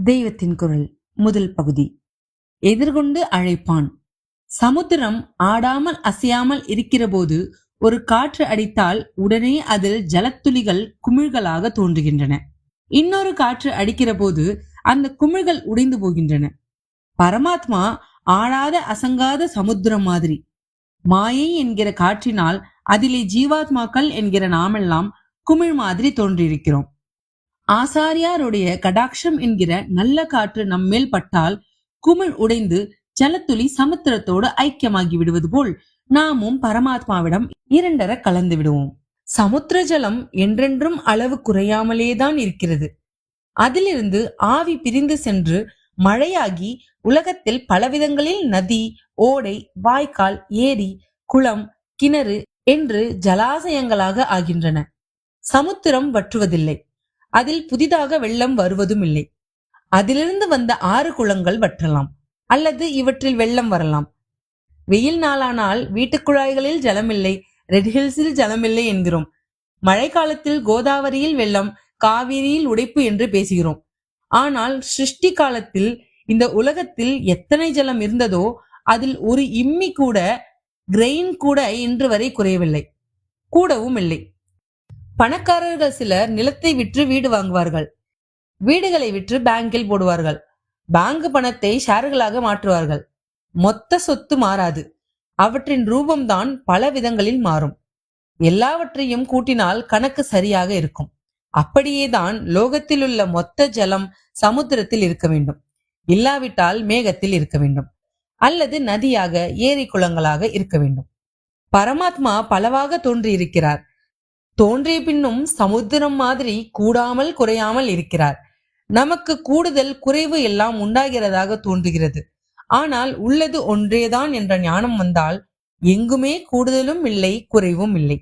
தெய்வத்தின் குரல் முதல் பகுதி. எதிர்கொண்டு அழைப்பான். சமுத்திரம் ஆடாமல் அசையாமல் இருக்கிற போது ஒரு காற்று அடித்தால் உடனே அதில் ஜலத்துளிகள் குமிழ்களாக தோன்றுகின்றன. இன்னொரு காற்று அடிக்கிற போது அந்த குமிழ்கள் உடைந்து போகின்றன. பரமாத்மா ஆடாத அசங்காத சமுத்திரம் மாதிரி. மாயை என்கிற காற்றினால் அதிலே ஜீவாத்மாக்கள் என்கிற நாமெல்லாம் குமிழ் மாதிரி தோன்றியிருக்கிறோம். ஆசாரியாருடைய கடாட்சம் என்கிற நல்ல காற்று நம்மேல் பட்டால் குமிழ் உடைந்து ஜலத்துளி சமுத்திரத்தோடு ஐக்கியமாகி விடுவது போல் நாமும் பரமாத்மாவிடம் இரண்டர கலந்து விடுவோம். சமுத்திர ஜலம் என்றென்றும் அளவு குறையாமலேதான் இருக்கிறது. அதிலிருந்து ஆவி பிரிந்து சென்று மழையாகி உலகத்தில் பலவிதங்களில் நதி, ஓடை, வாய்க்கால், ஏரி, குளம், கிணறு என்று ஜலாசயங்களாக ஆகின்றன. சமுத்திரம் வற்றுவதில்லை. அதில் புதிதாக வெள்ளம் வருவதும் இல்லை. அதிலிருந்து வந்த 6 குளங்கள் வற்றலாம், அல்லது இவற்றில் வெள்ளம் வரலாம். வெயில் நாளானால் வீட்டுக்குழாய்களில் ஜலமில்லை, ரெட் ஹில்ஸில் ஜலமில்லை என்கிறோம். மழை காலத்தில் கோதாவரியில் வெள்ளம், காவிரியில் உடைப்பு என்று பேசுகிறோம். ஆனால் சிருஷ்டி காலத்தில் இந்த உலகத்தில் எத்தனை ஜலம் இருந்ததோ அதில் ஒரு இம்மி கூட, கிரெயின் கூட இன்று வரை குறையவில்லை, கூடவும் இல்லை. பணக்காரர்கள் சிலர் நிலத்தை விற்று வீடு வாங்குவார்கள். வீடுகளை விற்று பேங்கில் போடுவார்கள். பேங்க் பணத்தை ஷேர்களாக மாற்றுவார்கள். மொத்த சொத்து மாறாது. அவற்றின் ரூபம்தான் பல விதங்களில் மாறும். எல்லாவற்றையும் கூட்டினால் கணக்கு சரியாக இருக்கும். அப்படியேதான் லோகத்தில் உள்ள மொத்த ஜலம் சமுத்திரத்தில் இருக்க வேண்டும். இல்லாவிட்டால் மேகத்தில் இருக்க வேண்டும், அல்லது நதியாக, ஏரி, குளங்களாக இருக்க வேண்டும். பரமாத்மா பலவாக தோன்றியிருக்கிறார். தோன்றிய பின்னும் சமுத்திரம் மாதிரி கூடாமல் குறையாமல் இருக்கிறார். நமக்கு கூடுதல் குறைவு எல்லாம் உண்டாகிறதாக தோன்றுகிறது. ஆனால் உள்ளது ஒன்றேதான் என்ற ஞானம் வந்தால் எங்குமே கூடுதலும் இல்லை, குறைவும் இல்லை.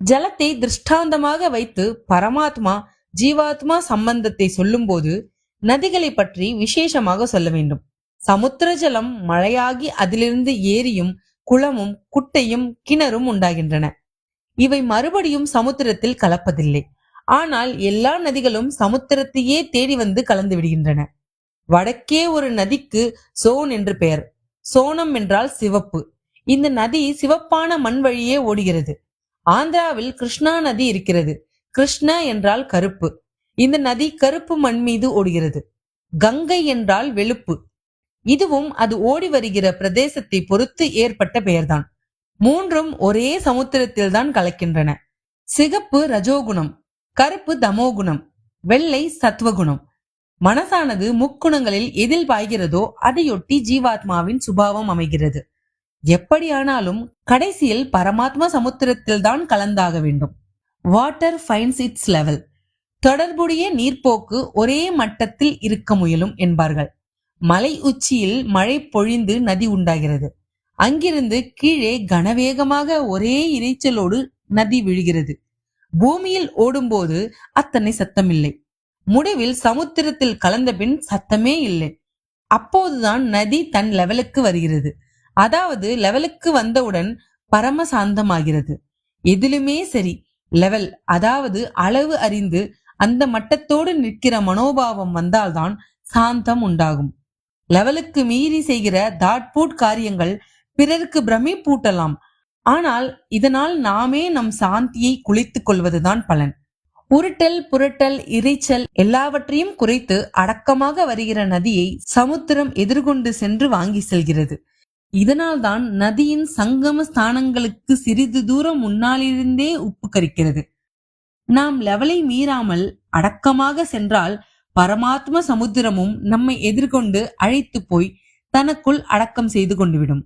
ஜலத்தை திருஷ்டாந்தமாக வைத்து பரமாத்மா ஜீவாத்மா சம்பந்தத்தை சொல்லும் போது நதிகளை பற்றி விசேஷமாக சொல்ல வேண்டும். சமுத்திர ஜலம் மழையாகி அதிலிருந்து ஏரியும் குளமும் குட்டையும் கிணறும் உண்டாகின்றன. இவை மறுபடியும் சமுத்திரத்தில் கலப்பதில்லை. ஆனால் எல்லா நதிகளும் சமுத்திரத்தையே தேடி வந்து கலந்து விடுகின்றன. வடக்கே ஒரு நதிக்கு சோன் என்று பெயர். சோனம் என்றால் சிவப்பு. இந்த நதி சிவப்பான மண் வழியே ஓடுகிறது. ஆந்திராவில் கிருஷ்ணா நதி இருக்கிறது. கிருஷ்ண என்றால் கருப்பு. இந்த நதி கருப்பு மண் மீது ஓடுகிறது. கங்கை என்றால் வெளுப்பு. இதுவும் அது ஓடி வருகிற பிரதேசத்தை பொறுத்து ஏற்பட்ட பெயர்தான். மூன்றும் ஒரே சமுத்திரத்தில் தான் கலக்கின்றன. சிகப்பு ரஜோகுணம், கருப்பு தமோகுணம், வெள்ளை சத்வகுணம். மனசானது முக்குணங்களில் எதில் பாய்கிறதோ அதையொட்டி ஜீவாத்மாவின் சுபாவம் அமைகிறது. எப்படியானாலும் கடைசியில் பரமாத்மா சமுத்திரத்தில் தான் கலந்தாக வேண்டும். Water finds it's level. தொடர்புடைய நீர்ப்போக்கு ஒரே மட்டத்தில் இருக்க முயலும் என்பார்கள். மலை உச்சியில் மழை பொழிந்து நதி உண்டாகிறது. அங்கிருந்து கீழே கனவேகமாக ஒரே இறைச்சலோடு நதி விழுகிறது. பூமியில் ஓடும்போது அத்தனை சத்தமில்லை. முடிவில் சமுத்திரத்தில் கலந்த பின் சத்தமே இல்லை. அப்போதுதான் நதி தன் லெவலுக்கு வருகிறது. அதாவது லெவலுக்கு வந்தவுடன் பரமசாந்தமாகிறது. எதிலுமே சரி, லெவல், அதாவது அளவு அறிந்து அந்த மட்டத்தோடு நிற்கிற மனோபாவம் வந்தால்தான் சாந்தம் உண்டாகும். லெவலுக்கு மீறி செய்கிற தாட்பூட் காரியங்கள் பிறருக்கு பிரமிப்பூட்டலாம். ஆனால் இதனால் நாமே நம் சாந்தியை குலைத்துக் கொள்வதுதான் பலன். உருட்டல், புரட்டல், இறைச்சல் எல்லாவற்றையும் குறைத்து அடக்கமாக வருகிற நதியை சமுத்திரம் எதிர்கொண்டு சென்று வாங்கி செல்கிறது. இதனால்தான் நதியின் சங்கம ஸ்தானங்களுக்கு சிறிது தூரம் முன்னாலிருந்தே உப்பு கரிக்கிறது. நாம் லெவலை மீறாமல் அடக்கமாக சென்றால் பரமாத்ம சமுத்திரமும் நம்மை எதிர்கொண்டு அழைத்து போய் தனக்குள் அடக்கம் செய்து கொண்டுவிடும்.